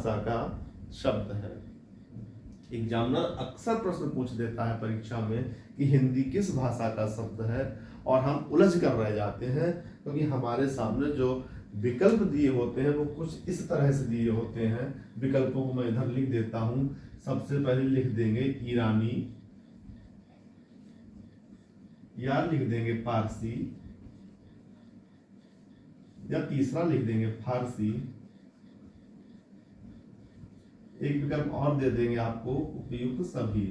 भाषा का शब्द है। एग्जामिनर अक्सर प्रश्न पूछ देता है परीक्षा में कि हिंदी किस भाषा का शब्द है, और हम उलझ कर रह जाते हैं क्योंकि हमारे सामने जो विकल्प दिए होते हैं वो कुछ इस तरह से दिए होते हैं। विकल्पों को मैं इधर लिख देता हूं। सबसे पहले लिख देंगे ईरानी, या लिख देंगे पारसी, या तीसरा लिख देंगे फारसी। एक विकल्प और दे देंगे आपको, उपयुक्त सभी।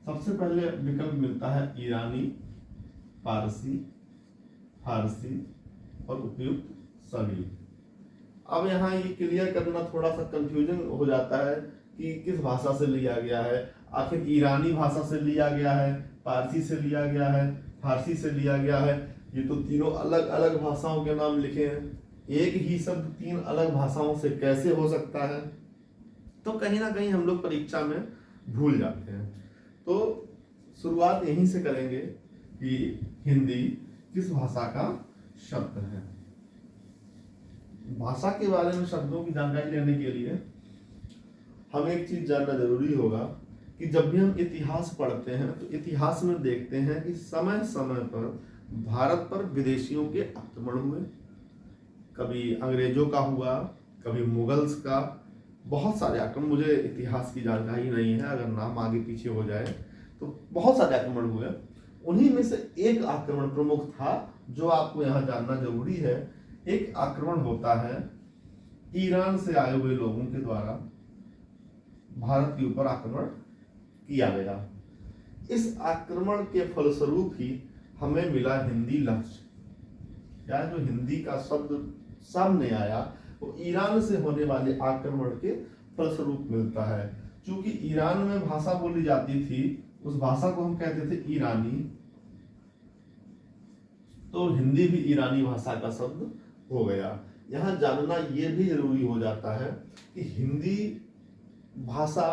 सबसे पहले विकल्प मिलता है ईरानी, पारसी, फारसी और उपयुक्त सभी। अब यहाँ ये क्लियर करना थोड़ा सा कंफ्यूजन हो जाता है कि किस भाषा से लिया गया है। आखिर ईरानी भाषा से लिया गया है, पारसी से लिया गया है, फारसी से लिया गया है। ये तो तीनों अलग अलग भाषाओं के नाम लिखे हैं। एक ही शब्द तीन अलग भाषाओं से कैसे हो सकता है? तो कहीं ना कहीं हम लोग परीक्षा में भूल जाते हैं। तो शुरुआत यहीं से करेंगे कि हिंदी किस भाषा का शब्द है। भाषा के बारे में शब्दों की जानकारी लेने के लिए हमें एक चीज जानना जरूरी होगा कि जब भी हम इतिहास पढ़ते हैं तो इतिहास में देखते हैं कि समय समय पर भारत पर विदेशियों के आक्रमण हुए। कभी अंग्रेजों का हुआ, कभी मुगल्स का, बहुत सारे आक्रमण। मुझे इतिहास की जानकारी नहीं है, अगर नाम आगे पीछे हो जाए तो बहुत सारे आक्रमण हुए। उन्हीं में से एक आक्रमण प्रमुख था जो आपको यहाँ जानना जरूरी है। एक आक्रमण होता है ईरान से आए हुए लोगों के द्वारा भारत के ऊपर आक्रमण किया गया। इस आक्रमण के फलस्वरूप ही हमें मिला हिंदी लफ्ज, या जो हिंदी का शब्द सामने आया वो ईरान से होने वाले आक्रमण के फलस्वरूप मिलता है। क्योंकि ईरान में भाषा बोली जाती थी, उस भाषा को हम कहते थे ईरानी, तो हिंदी भी ईरानी भाषा का शब्द हो गया। यहाँ जानना यह भी जरूरी हो जाता है कि हिंदी भाषा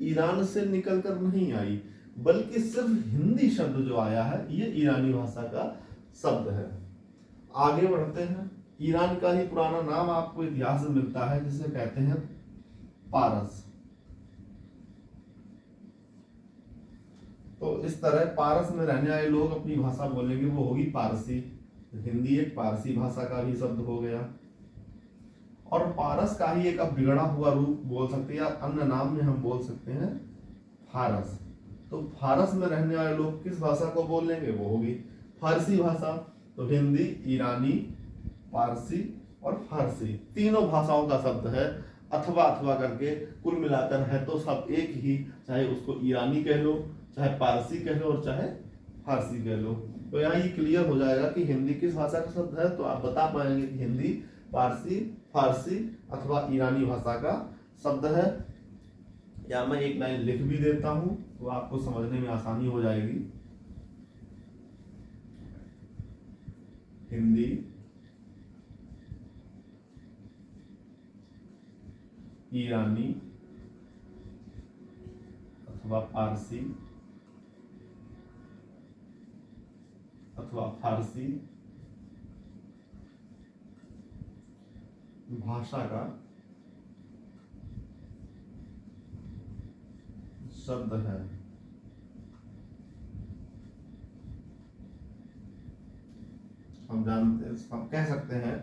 ईरान से निकलकर नहीं आई, बल्कि सिर्फ हिंदी शब्द जो आया है ये ईरानी भाषा का शब्द है। आगे बढ़ते हैं। ईरान का ही पुराना नाम आपको इतिहास में मिलता है जिसे कहते हैं पारस। तो इस तरह पारस में रहने वाले लोग अपनी भाषा बोलेंगे, वो होगी पारसी। हिंदी एक पारसी भाषा का भी शब्द हो गया, और पारस का ही एक अब बिगड़ा हुआ रूप बोल सकते हैं, या अन्य नाम में हम बोल सकते हैं फारस। तो फारस में रहने वाले लोग किस भाषा को बोलेंगे? वो होगी फारसी भाषा। तो हिंदी, ईरानी, पारसी और फारसी तीनों भाषाओं का शब्द है। अथवा अथवा करके कुल मिलाकर है तो सब एक ही, चाहे उसको ईरानी कह लो, चाहे पारसी कह लो, और चाहे फारसी कह लो। तो यहाँ ये क्लियर हो जाएगा कि हिंदी किस भाषा का शब्द है। तो आप बता पाएंगे कि हिंदी, पारसी, फारसी अथवा ईरानी भाषा का शब्द है। या मैं एक लाइन लिख भी देता हूं तो आपको समझने में आसानी हो जाएगी। हिंदी, ईरानी अथवा पारसी अथवा फारसी भाषा का शब्द है। हम कह सकते हैं